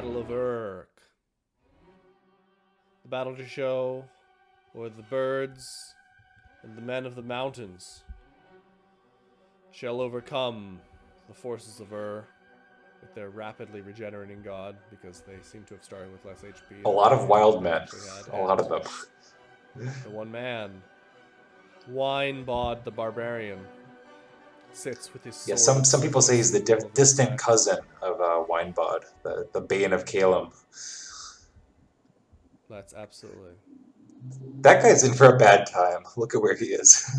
Battle of Uruk. The battle to show where the birds and the men of the mountains shall overcome the forces of with their rapidly regenerating god, because they seem to have started with less HP A than lot of wild they men. actually had. A lot of them. The one man, Winebod the Barbarian, sits with his Yeah, sword some of people say he's swiftness the all over his distant back. cousin of Winebod, the Bane of Calem. That's absolutely. That guy's in for a bad time. Look at where he is.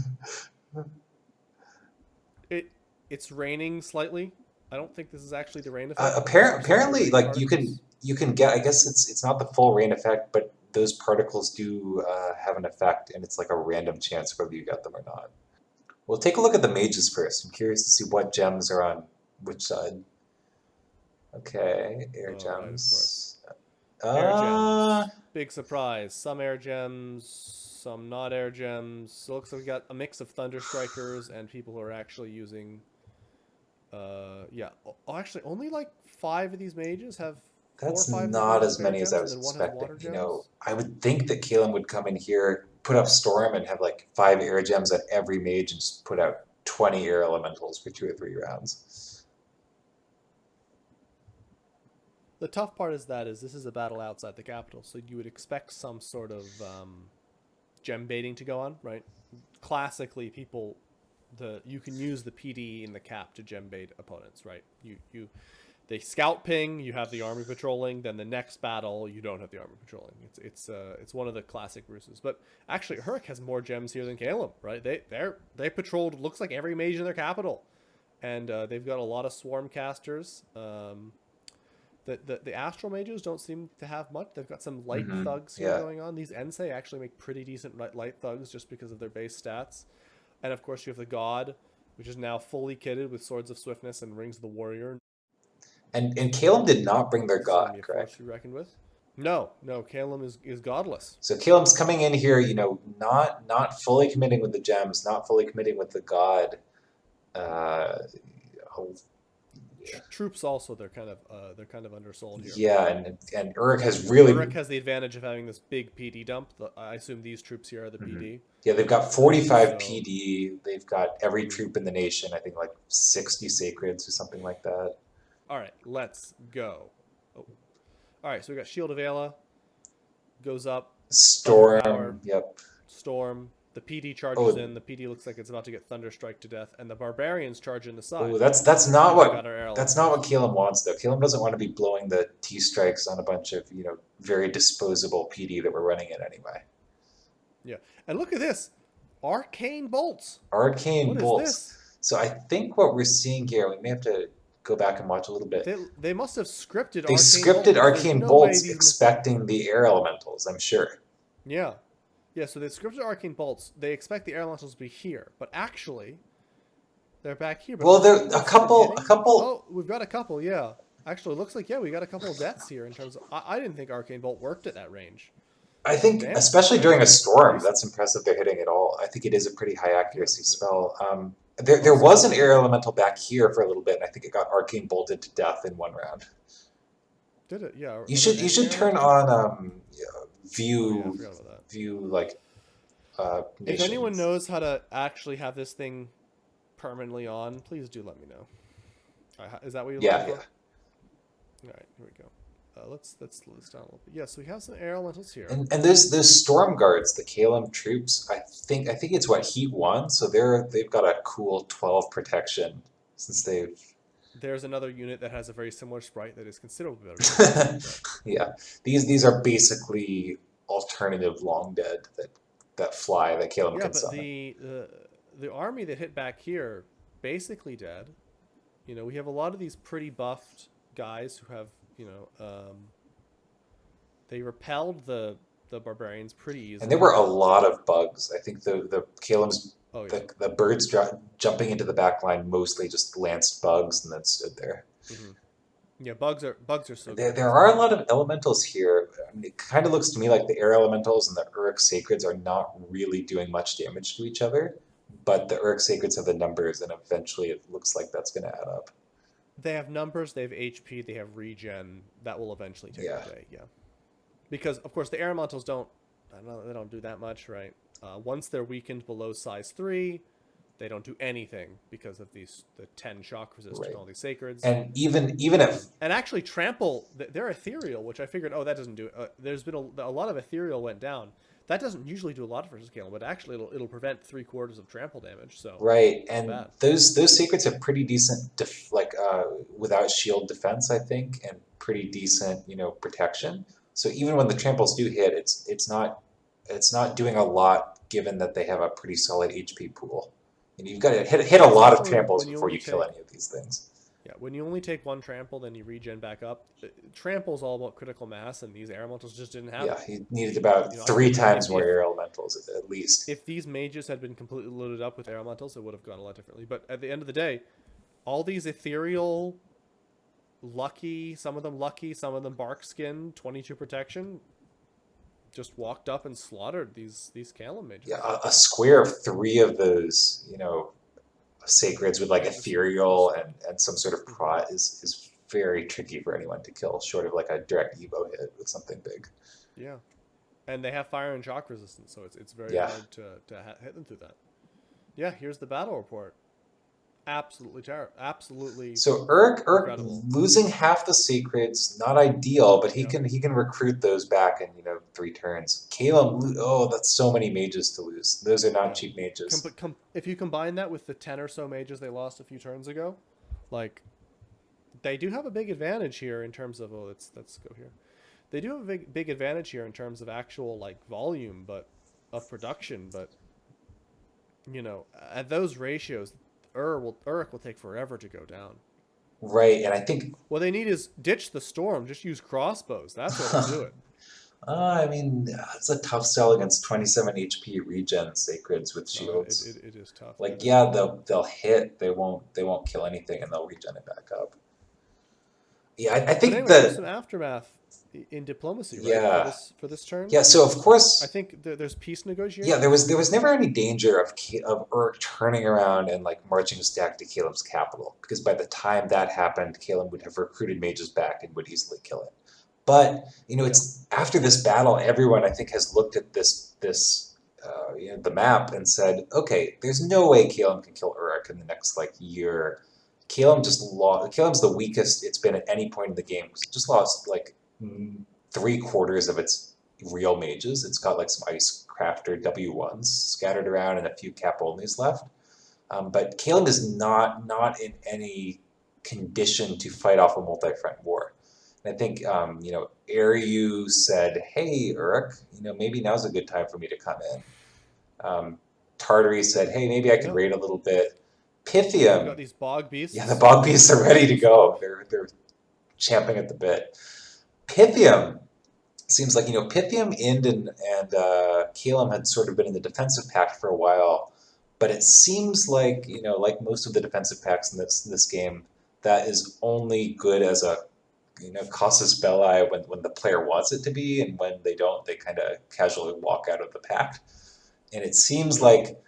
It it's raining slightly. I don't think this is actually the rain effect. I think these are simply Apparently, rain like you can particles. you can get. I guess it's not the full rain effect, but those particles do have an effect, and it's like a random chance whether you get them or not. We'll take a look at the mages first. I'm curious to see what gems are on which side. Okay, air Oh, right, of course. gems. Air Uh, gems. Big surprise. Some air gems, some not air gems. So it looks like we got a mix of Thunder Strikers and people who are actually using. Yeah. Oh, actually, only like 5 of these mages have. Four or that's five of these not mages as have air many as I gems, and was then one has expecting. water You know, gems. I would think that Caleb would come in here, put up Storm, and have like 5 air gems at every mage, and just put out 20 air elementals for 2 or 3 rounds. The tough part is this is a battle outside the capital, so you would expect some sort of gem baiting to go on, right? Classically, you can use the PD in the cap to gem bait opponents, right? You they scout ping, you have the army patrolling, then the next battle you don't have the army patrolling. It's one of the classic ruses. But actually, Uruk has more gems here than Caleb, right? They patrolled looks like every mage in their capital, and they've got a lot of swarm casters. The astral mages don't seem to have much. They've got some light thugs here Yeah. going on. These Ensei actually make pretty decent light thugs just because of their base stats. And of course, you have the god, which is now fully kitted with swords of swiftness and rings of the warrior. And Caleb did not bring their This is going to god, be a force correct? to be reckoned with. No, Caleb is godless. So Caleb's coming in here, not fully committing with the gems, not fully committing with the god. Uh, oh, Troops also they're kind of undersold here. yeah, and Uruk has really Uruk has the advantage of having this big PD dump. I assume these troops here are the mhm. PD. Yeah, they've got 45 So, PD. They've got every mm. troop in the nation. I think like 60 sacreds or something like that. All right, let's go. Oh. All right, so we got Shield of Ayla goes up, Thunder Power, Storm. Yep. Storm. The PD charges Oh, in. The PD looks like it's about to get Thunderstrike to death, and the Barbarians charge in the side. oh, that's So not now we got what our air that's not what elementals. Caleb wants though. Caleb doesn't want to be blowing the T strikes on a bunch of very disposable PD that we're running in anyway. Yeah, and look at this, Arcane Bolts. Arcane What is bolts. this? So I think what we're seeing here, we may have to go back and watch a little bit. They must have scripted They Arcane scripted Bolts because there's arcane no way bolts these. expecting the air elementals, I'm sure. Yeah, yeah. So they scripted Arcane Bolts. They expect the air elementals to be here, but actually they're back here. But Well, there Arcane a Bolts have been couple a hitting. couple Oh, we've got a couple. Yeah, actually, it looks like we got a couple of deaths here in terms of. I didn't think Arcane Bolt worked at that range. I think Damn, especially that is during a pretty storm, decent. that's impressive they're hitting it all. I think it is a pretty high Yeah. accuracy spell. There Also, was an air elemental back here for a little bit, and I think it got arcane bolted to death in one round. did it? Yeah. You Are there you any should air turn elementals? on Oh yeah, I view forgot about that. like If anyone nations. knows how to actually have this thing permanently on, please do let me know. Is that what you're looking Yeah, for? yeah. All right, here we go. Let's slow this down a little bit. Yeah, so we have some air elementals here. And there's those storm guards, the Kalem troops. I think it's what Heat 1, so they've got a cool 12 protection since they've There's another unit that has a very similar sprite that is considerably better defense. But yeah. These are basically alternative long dead that fly that Kalem yeah, can but summon. the army that hit back here basically dead. We have a lot of these pretty buffed guys who have they repelled the barbarians pretty And there easily. were a lot of bugs. I think the Kalem's Oh yeah. the birds jumping into the back line mostly just lanced bugs and then stood there. Hmm. Yeah, bugs are so good There against are a Caleb. lot of elementals here. I mean, it kind of looks to me like the air elementals and the Uruk sacreds are not really doing much damage to each other, but the Uruk sacreds have the numbers, and eventually it looks like that's going to add up. They have numbers, they have HP, they have regen. That will eventually take Yeah. the day. Yeah, because of course the elementals don't. I don't know, they don't do that much, right? Once they're weakened below size 3, they don't do anything because of the 10 shock resist and Right. all these sacreds. And even if And actually, trample, they're ethereal, which I figured, oh, that doesn't do it. There's been a lot of ethereal went down. That doesn't usually do a lot for scale, but actually it'll prevent 3/4 of trample damage, so right, not and bad. those secrets have pretty decent without shield defense, I think, and pretty decent, protection. So even when the tramples do hit, it's not doing a lot given that they have a pretty solid HP pool. And you've got to hit a Yeah, lot of especially tramples when you before only you kill take any of these things. yeah when you only take one trample, then you regen back up. Trample's all about critical mass, and these elementals just didn't have Yeah, it. he needed about I three figured times more air elementals at least. if these mages had been completely loaded up with elementals, it would have gone a lot differently. But at the end of the day, all these ethereal, lucky, some of them bark skin, 22 protection, just walked up and slaughtered these Calum mages. Yeah, a square of three of those, sacreds with like Yeah, ethereal just and some sort of prot is very tricky for anyone to kill, short of like a direct Evo hit with something big. yeah. And they have fire and shock resistance, so it's very Yeah. hard to hit them through that. Yeah, here's the battle report. Absolutely terrible. Absolutely So Uruk incredible. losing half the sacreds, not ideal, but he Yeah. can recruit those back in 3 turns. Caleb, oh, that's so many mages to lose. Those are not Yeah. cheap mages. If you combine that with the 10 or so mages they lost a few turns ago, like they do have a big advantage here in terms of let's go here. They do have a big advantage here in terms of actual like volume, but of production, but at those ratios, Uruk will take forever to go down. Right, and I think What they need is ditch the storm, just use crossbows. That's what'll do it. I mean, it's a tough sell against 27 HP regen sacreds with No, shields. it is tough. Like, That is yeah, tough. they'll hit. They won't kill anything, and they'll regen it back up. Yeah, I But think anyway, there's some that aftermath in diplomacy, right? yeah, For this turn, yeah. So of I course, think there's peace yeah, there negotiations. was there was never any danger of Uruk turning around and like marching stack to Caleb's capital because by the time that happened, Caleb would have recruited mages back and would easily kill it. But Yeah, it's after this battle, everyone I think has looked at this the map and said, okay, there's no way Caleb can kill Uruk in the next like year. Caleb just lost. Caleb's the weakest it's been at any point in the game. It's just lost like 3/4 of its real mages. It's got like some Ice Crafter W1s scattered around and a few cap onlys left. But Caleb is not in any condition to fight off a multi-front war. And I think Ariu said, "Hey, Uruk, maybe now's a good time for me to come in." Tartary said, "Hey, maybe I could yep. raid a little bit." We've got Pythium, these bog yeah, the beasts bog ready beasts to are ready to to swarm. go. They're champing at the bit. Pythium seems like Pythium, Ind, and Kalim had sort of been in the defensive pact for a while, but it seems like like most of the defensive pacts in this game, that is only good as a casus belli when the player wants it to be, and when they don't, they kind of casually walk out of the pact. And it seems Yeah, like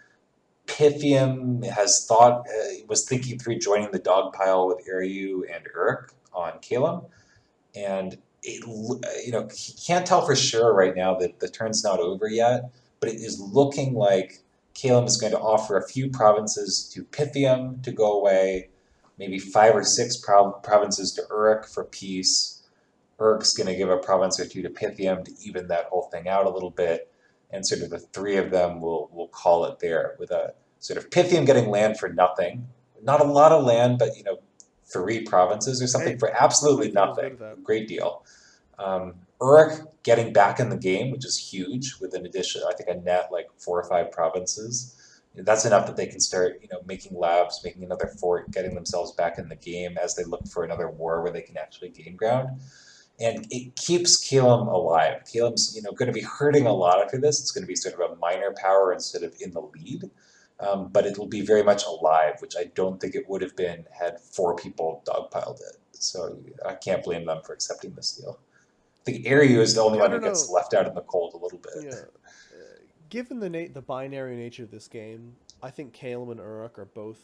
Pythium was thinking through joining the dog pile with Ariu and Uruk on Kalim, and he can't tell for sure right now that the turn's not over yet, but it is looking like Caleb is going to offer a few provinces to Pythium to go away, maybe 5 or 6 provinces to Uruk for peace. Uruk's going to give a province or two to Pythium to even that whole thing out a little bit, and sort of the three of them will call it there with a sort of Pythium getting land for nothing. Not a lot of land, but 3 provinces or something hey, for absolutely Pythium is good nothing. at that. Great deal. Uruk getting back in the game, which is huge, with an addition, I think a net like 4 or 5 provinces. That's enough that they can start, making labs, making another fort, getting themselves back in the game as they look for another war where they can actually gain ground. And it keeps Caleb alive. Caleb's, going to be hurting a lot after this. It's going to be sort of a minor power instead of in the lead. But it will be very much alive, which I don't think it would have been had 4 people dogpiled it. So I can't blame them for accepting this deal. I think Ariu is the only Yeah, I one who don't gets know. left out in the cold a little bit. Yeah, given the binary nature of this game, I think Caleb and Uruk are both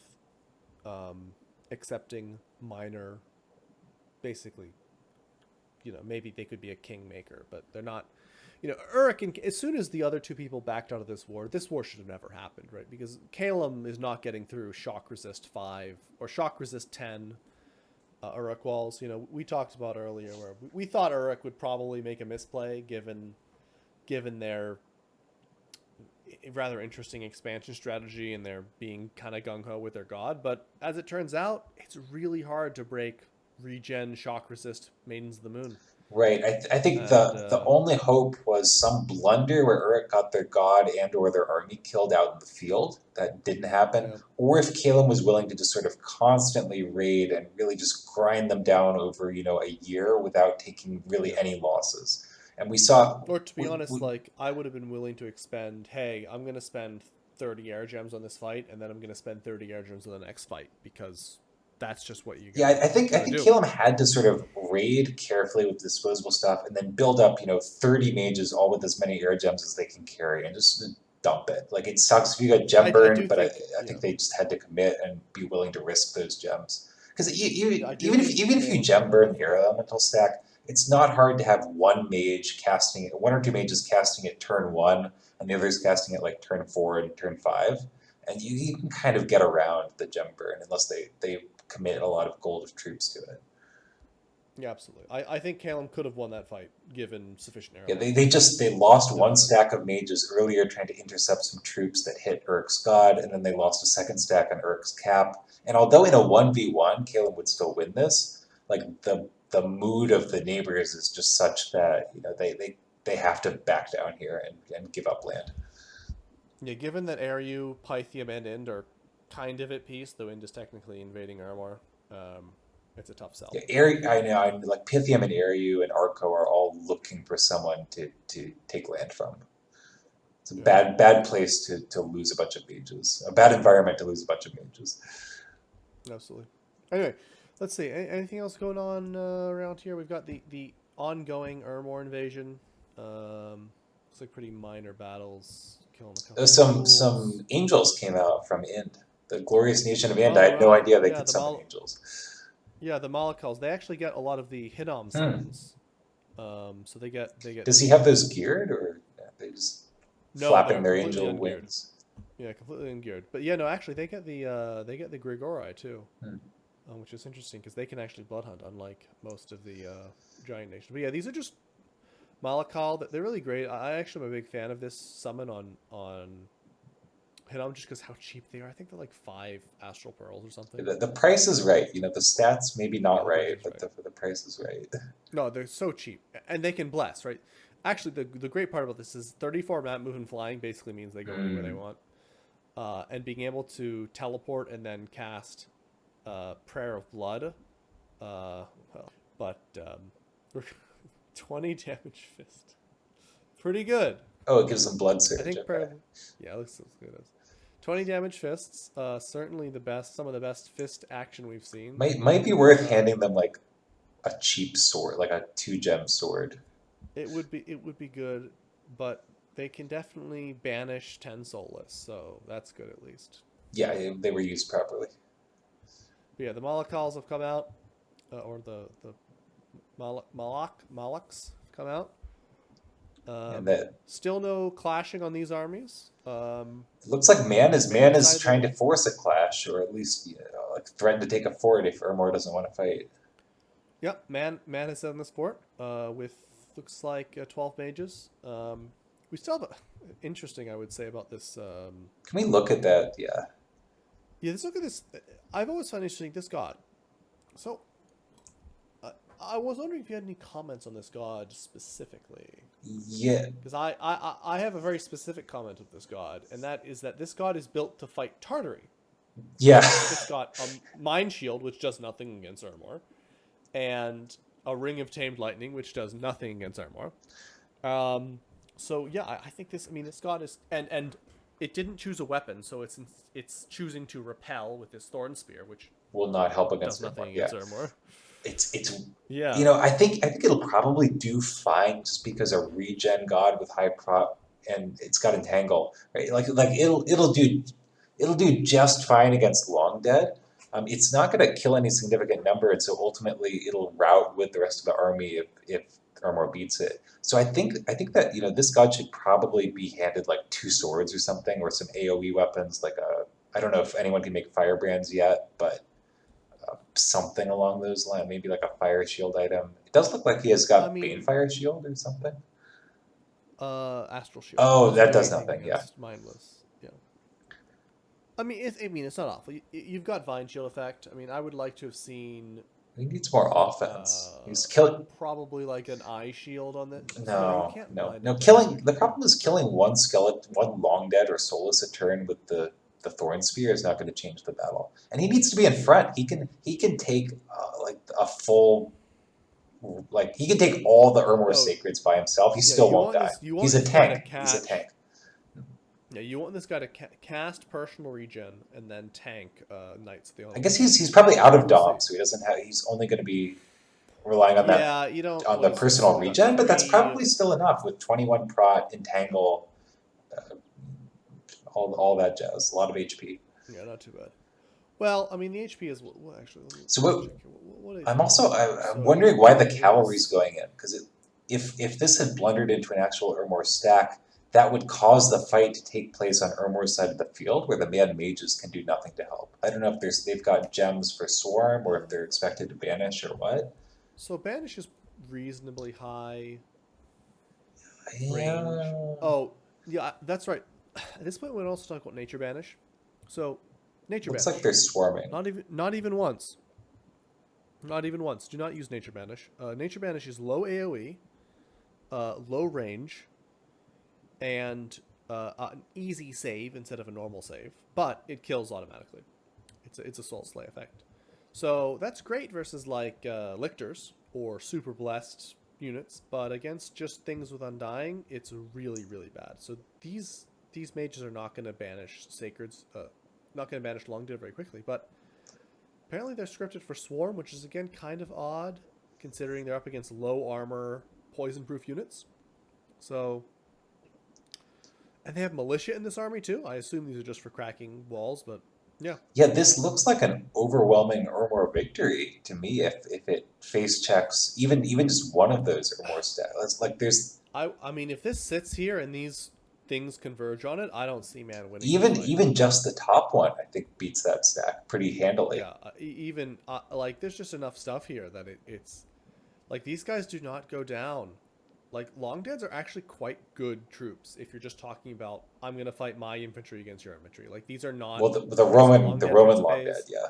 accepting minor, basically, maybe they could be a kingmaker, but they're not. Uruk, as soon as the other two people backed out of this war should have never happened, right? Because Calum is not getting through shock resist 5 or shock resist 10 Uruk walls. We talked about earlier where we thought Uruk would probably make a misplay given their rather interesting expansion strategy and their being kind of gung-ho with their god. But as it turns out, it's really hard to break regen shock resist Maidens of the Moon. Right. I think And the only hope was some blunder where Uruk got their god and or their army killed out in the field. That didn't happen. yeah, Or if Caleb was willing to just sort of constantly raid and really just grind them down over, a year without taking really yeah. any losses. And we saw Or to be honest, like I would have been willing to expend, hey, I'm gonna spend 30 air gems on this fight, and then I'm gonna spend 30 air gems on the next fight because that's just what you yeah, gotta, I think do. Caleb had to sort of raid carefully with disposable stuff and then build up, 30 mages all with as many air gems as they can carry and just dump it. Like it sucks if you got gem I burn, do but I think, think they just had to commit and be willing to risk those gems. Because I do even if think even if you Caleb gem should burn have. the air elemental stack, it's not hard to have one mage casting it, one or two mages casting it turn 1, and the others casting it like turn 4 and turn 5. And you can kind of get around the gem burn unless they commit a lot of gold of troops to it. Yeah, absolutely. I think Calum could have won that fight given sufficient air. Yeah, they lost one But stack of mages earlier trying to intercept some troops that hit Uruk's god, and then they lost a second stack on Uruk's cap. And although in a 1v1, Caleb would still win this, like the mood of the neighbors is just such that they have to back down here and give up land. yeah, given that Ariu, Pythium, and Ind are kind of at peace, though Ind is technically invading Armor, it's a tough sell. Yeah, I know, like Pythium and Ariu and Arco are all looking for someone to take land from. It's a Yeah. bad place to lose a bunch of mages. A bad environment to lose a bunch of mages. Absolutely. Anyway, let's see. Anything else going on around here? We've got the ongoing Ermor invasion. Looks like pretty minor battles. Killing a couple. Some angels came out from Ind. The glorious nation of Ind. I Oh had no right, idea they yeah. could The summon angels. Malakals. They actually get a lot of the Hinnom Hmm. summons. So they get. Does he have those geared, or are they just No, flapping they're their completely angel ungeared. wings? Yeah, completely ungeared. But yeah, no, actually they get the Grigori too, Hmm. which is interesting because they can actually blood hunt, unlike most of the giant nations. But yeah, these are just Malakal. They're really great. I actually am a big fan of this summon on Hinnom just because how cheap they are. I think they're like 5 astral pearls or something. The price is right. The stats maybe not Yeah, the price right, is but right. the price is right. No, they're so cheap, and they can bless, right? Actually, the great part about this is 34 map move and flying basically means they go anywhere they want, and being able to teleport and then cast Prayer of Blood, well, but 20 damage fist, pretty good. Oh, it gives them blood surge. I think Okay. yeah, looks good as 20 damage fists. Certainly some of the best fist action we've seen. Might be worth Uh, handing them like a cheap sword, like a 2-gem sword. it would be good, but they can definitely banish 10 soulless, so that's good at least. Yeah, they were used properly. But yeah, the Malakals have come out, or the Malaks have come out. And that Still no clashing on these armies. it looks like man is Besides trying the- to force a clash, or at least like threaten to take a fort if Ermor doesn't want to fight. Yep, man has done the sport with looks like 12 mages. We still have interesting, I would say, about this. Can we look at that? Yeah. Yeah, let's look at this. I've always found interesting this god. So, I was wondering if you had any comments on this god specifically, Yeah. because I have a very specific comment of this god, and that is that this god is built to fight Tartary. Yeah. It's got a mind shield, which does nothing against Armor, and a ring of tamed lightning, which does nothing against Armor. So yeah, I think this. I mean, this god is and it didn't choose a weapon, so it's choosing to repel with this thorn spear, which Will not help does against nothing Ermor. Yeah. against Armor. It's Yeah. I think it'll probably do fine just because a regen god with high prop and it's got entangle, right? Like it'll do just fine against Long Dead, It's not going to kill any significant number, and so ultimately it'll rout with the rest of the army if Armor beats it. So I think that this god should probably be handed like two swords or something, or some AOE weapons, like a I don't know if anyone can make firebrands yet, but something along those lines, maybe like a fire shield item. It does look like he has I got Bane mean, Fire Shield or something. Astral Shield Oh, doesn't that do does anything nothing. Yeah, against mindless. Yeah. It's not awful. You've got Vine Shield effect. I mean, I would like to have seen he needs more offense. He's uh, killing. probably like an eye shield on the. So no, you No, can't no, blind no. it down. Killing the problem is killing one skeleton, one long dead or soulless a turn with the thorn spear is not going to change the battle. And he needs to be in front. He can take like a full like he can take all the Ermor No, sacreds by himself. He yeah, still you won't want die. this. You He's want a this guy to tank. He's a catch. tank. Yeah, you want this guy to cast personal regen and then tank Knights of the I Olympus. guess he's probably out of We'll dom, see. so he doesn't have. He's only going to be relying on that Yeah, you don't. on What the is this? personal You got regen, but that's three. probably still enough with 21 prot, entangle, uh, all that jazz. A lot of HP. Yeah, not too bad. Well, I mean, the HP is actually. So Let me what? check here. What I'm HP is also he? I'm So wondering why the HP cavalry's is. going in because if this had blundered into an actual Ermor stack, that would cause the fight to take place on Ermor's side of the field, where the man mages can do nothing to help. I don't know if they've got gems for swarm or if they're expected to banish or what. So Banish is reasonably high range. Yeah, Oh, yeah, that's right. At this point, we'll also talk about Nature Banish. So, Nature looks like Banish. they're swarming. Not even once. Not even once. Do not use Nature Banish. Nature Banish is low AOE, low range, and an easy save instead of a normal save, but it kills automatically. It's a Soul Slay effect. So that's great versus like Lictors or super blessed units, but against just things with Undying, it's really really bad. So these mages are not going to banish Sacreds, not going to banish Long Dead very quickly, but apparently they're scripted for Swarm, which is again kind of odd considering they're up against low armor, poison proof units. So and they have militia in this army too. I assume these are just for cracking walls, but yeah. Yeah, this looks like an overwhelming Ermor victory to me if it face checks even just one of those Ermor stats. Like there's I mean, if this sits here and these things converge on it, I don't see man winning this even fight. even just the top one I think beats that stack pretty handily. Yeah, even like there's just enough stuff here that it's like these guys do not go down. Like long deads are actually quite good troops if you're just talking about I'm gonna fight my infantry against your infantry. Like these are not Well, the because Roman long the dead Roman hurts long dead, base. yeah.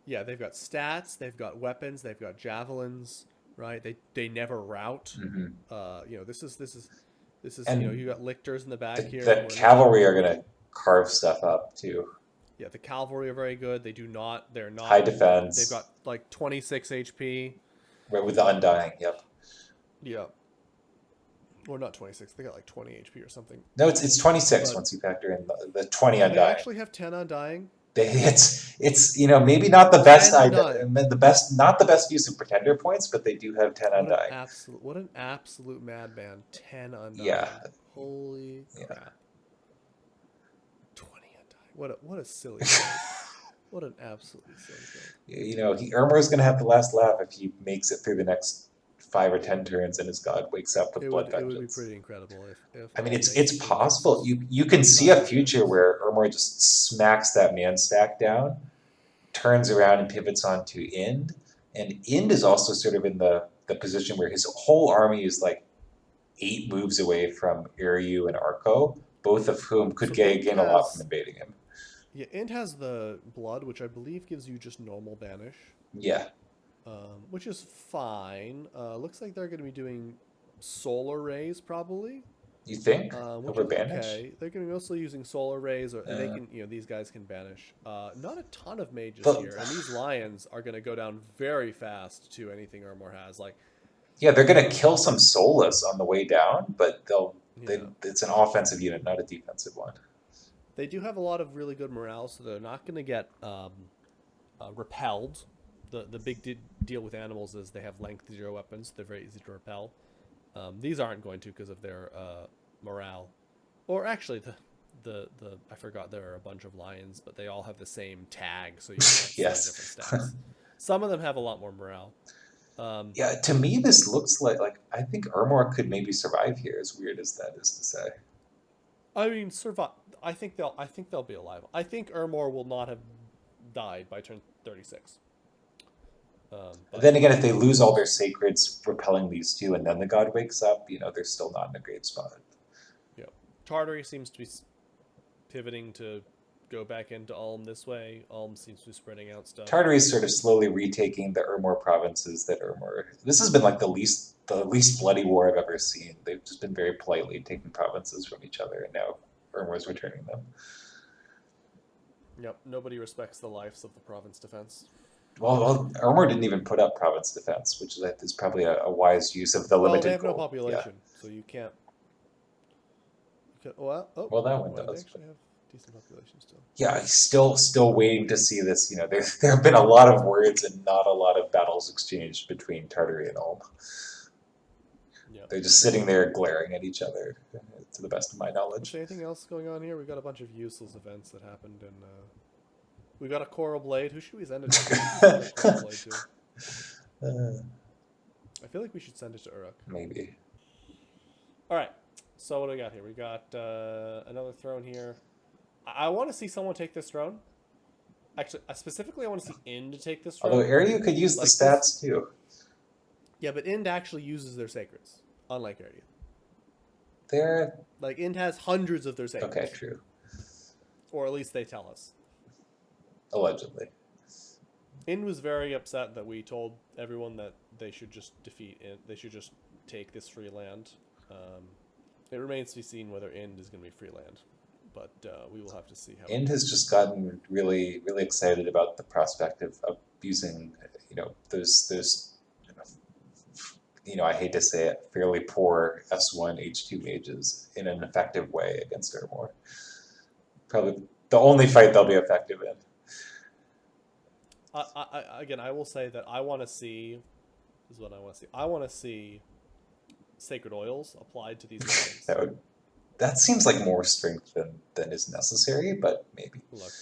Yeah, they've got stats, they've got weapons, they've got javelins, right? They never rout. Hmm. This is And you got lictors in the back here. the cavalry are gonna carve stuff up too. Yeah, the cavalry are very good. They do not. They're High not. They've defense, got like 26 HP. right with the undying. Yep. Yeah, or not 26. They got like 20 HP or something. No, it's 26 But once you factor in the 20 oh, they undying. actually have 10 undying. It's maybe not the best 10 undying. not the best use of pretender points, but they do have 10 undying. What an absolute madman. 10 undying. Yeah, Holy yeah. crap. 20 undying. What a silly thing. What an absolutely silly thing. Irma's gonna have the last laugh if he makes it through the next 5 or 10 turns and his god wakes up with blood It would be vengeance. pretty incredible if I mean, it's they possible. just You can see a time future against. where Irma just smacks that man stack down, turns around and pivots onto Ind, and Ind is also sort of in the position where his whole army is like 8 moves away from Iryu and Arko, both of whom could So Int gain a lot from has invading him. Yeah, Int has the blood, which I believe gives you just normal banish, Yeah. which is fine. Looks like they're going to be doing solar rays probably, You think? which Over is banish? okay. They're going to be mostly using solar rays, and they Uh, can, these guys can banish. Not a ton of mages but here, and these lions are going to go down very fast to anything Armor has. Like, yeah, they're gonna kill some soulless on the way down, but yeah, it's an offensive unit, not a defensive one. they do have a lot of really good morale, so they're not going to get repelled. The big deal with animals is they have length 0 weapons. They're very easy to repel. These aren't going to because of their morale. Or actually, I forgot there are a bunch of lions, but they all have the same tag, so you can have Yes. different stats. Some of them have a lot more morale. Yeah, to me this looks like I think Ermor could maybe survive here, as weird as that is to say. I mean, survive. I think they'll be alive. I think Ermor will not have died by turn 36. But Then again, if they lose all their sacreds repelling these two and then the god wakes up, they're still not in a great spot. yeah, Tartary seems to be pivoting to go back into Ulm this way. Ulm seems to be spreading out stuff. Tartary is sort of slowly retaking the Ermor provinces that Ermor. This has been like the least bloody war I've ever seen. They've just been very politely taking provinces from each other, and now Ermor's returning them. Yep, nobody respects the lives of the province defense. Well, Ermor didn't even put up province defense, which is probably a wise use of the limited they have goal. no population, so you can't. Well, that one does. They actually have decent population still. Yeah, still waiting to see this. There have been a lot of words and not a lot of battles exchanged between Tartary and Ulm. Yeah. They're just sitting there glaring at each other, to the best of my knowledge. Is there anything else going on here? We've got a bunch of useless events that happened, and we got a Coral Blade. Who should we send it to? Coral Blade to? I feel like we should send it to Uruk. Maybe. All right. So what do we got here? We got another throne here. I want to see someone take this throne. Actually, specifically, I want to see Ind take this throne. Although Arya could use the stats too. Yeah, but Ind actually uses their sacreds, unlike Arya. They're like Ind has hundreds of their sacreds. Okay, true. Or at least they tell us. Allegedly. Ind was very upset that we told everyone that they should just defeat Ind. They should just take this free land. It remains to be seen whether Ind is going to be free land, but we will have to see how. Ind has just gotten really, really excited about the prospect of using, those I hate to say it, fairly poor S1 H2 mages in an effective way against Ermor. Probably the only fight they'll be effective in. I will say that I want to see. This is what I want to see. I want to see sacred oils applied to these weapons. That seems like more strength than is necessary, but maybe. Look.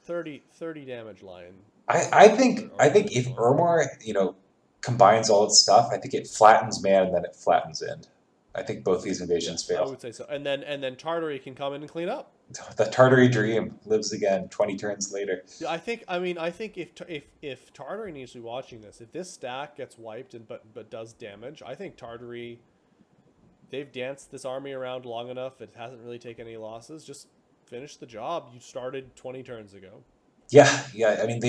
30 damage line. I think if Ermor, combines all its stuff, I think it flattens man and then it flattens Ind. I think both these invasions fail. I would say so. And then Tartary can come in and clean up. The Tartary dream lives again 20 turns later. Yeah, I think if Tartary needs to be watching this, if this stack gets wiped but does damage, I think Tartary, they've danced this army around long enough. It hasn't really taken any losses. Just finish the job you started 20 turns ago. Yeah. I mean,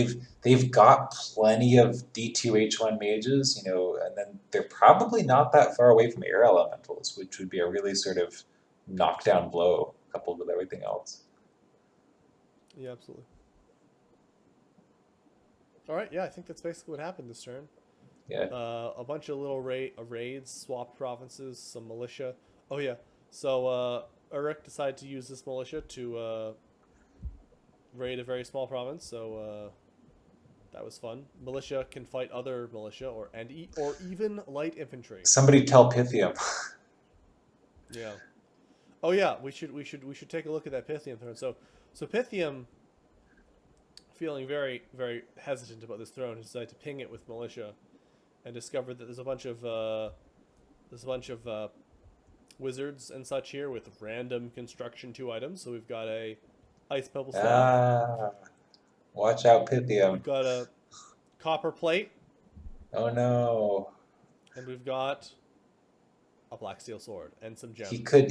they've got plenty of D2H1 mages, and then they're probably not that far away from air elementals, which would be a really sort of knockdown blow coupled with everything else. Yeah, absolutely. All right, yeah, I think that's basically what happened this turn. Yeah. A bunch of little raids, swapped provinces, some militia. Oh yeah, so Uruk decided to use this militia to raid a very small province, so that was fun. Militia can fight other militia or even light infantry. Somebody tell Pythium. Yeah. Oh yeah, we should take a look at that Pythium throne. So Pythium, feeling very, very hesitant about this throne, decided to ping it with militia, and discovered that there's a bunch of wizards and such here with random construction 2 items. So we've got a ice pebble staff. Watch out, Pythium. We've got a copper plate. Oh no. And we've got a black steel sword and some gems. He could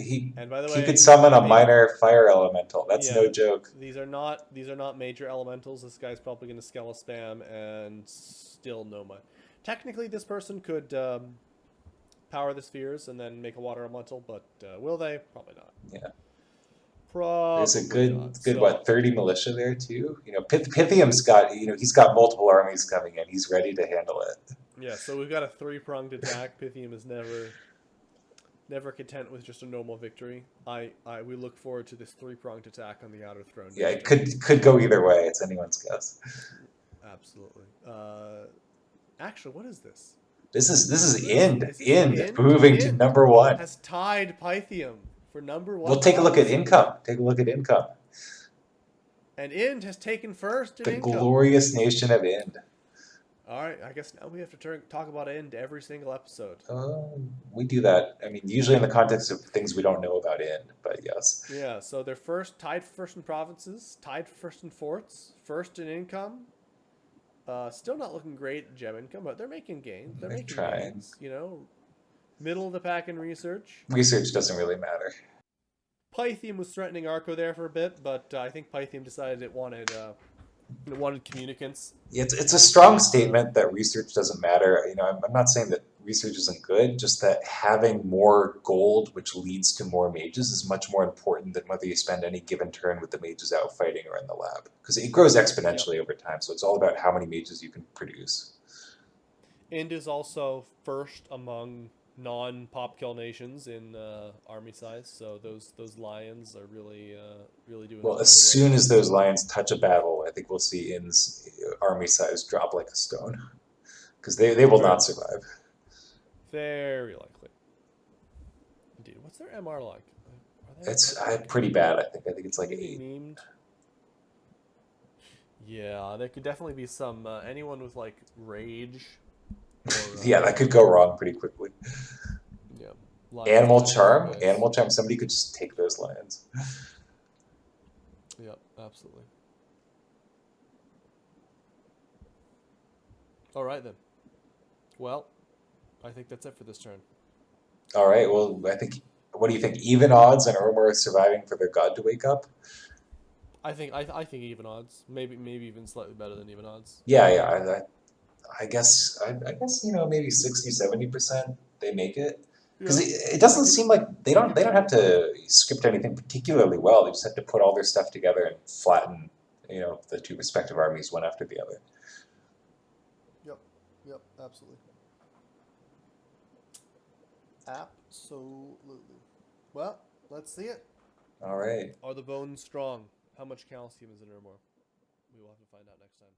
summon a minor fire elemental. That's no joke. These are not major elementals. This guy's probably going to scale a spam and still no much. Technically, this person could power the spheres and then make a water elemental, but will they? Probably not. Yeah. Probably There's a good not. 30 militia there too. Pythium's got he's got multiple armies coming in. He's ready to handle it. Yeah, so we've got a 3-pronged attack. Pythium is never content with just a normal victory. We look forward to this 3-pronged attack on the outer throne. Yeah, it could go either way. It's anyone's guess. Absolutely. Actually, what is this? This is Ind moving to number 1. Has tied Pythium for number one. We'll take a look at odds. income. Take a look at income. And Ind has taken first in The income. glorious nation of Ind. All right, I guess now we have to talk about Ind every single episode. We do that. I mean, usually in the context of things we don't know about Ind, but yes. Yeah, so they're tied for first in provinces, tied for first in forts, first in income. Still not looking great at gem income, but they're making gains. They're making trying. gains. Middle of the pack in research. Research doesn't really matter. Pythium was threatening Arco there for a bit, but I think Pythium decided it wanted communicants. It's a strong statement that research doesn't matter. I'm not saying that research isn't good, just that having more gold, which leads to more mages, is much more important than whether you spend any given turn with the mages out fighting or in the lab. Because it grows exponentially over time, so it's all about how many mages you can produce. Ind is also first among non-pop kill nations in army size, so those lions are really doing well. As soon as those lions touch a battle, I think we'll see Ind's army size drop like a stone, because they will not survive. Very likely. Indeed. What's their MR like? It's pretty bad. I think it's like 8. Memed? Yeah, there could definitely be some anyone with like rage. Yeah, that could go wrong pretty quickly. Yeah. Animal charm. Somebody could just take those lions. Yep, absolutely. All right then. Well, I think that's it for this turn. All right. Well, I think. What do you think? Even odds on Ormur surviving for their god to wake up? I think even odds. Maybe even slightly better than even odds. Yeah. I guess maybe 60-70% they make it, because it doesn't seem like they don't have to script anything particularly well. They just have to put all their stuff together and flatten the two respective armies one after the other. Yep, absolutely. Absolutely. Well, let's see it. All right. Are the bones strong? How much calcium is in Urmor? We will have to find out next time.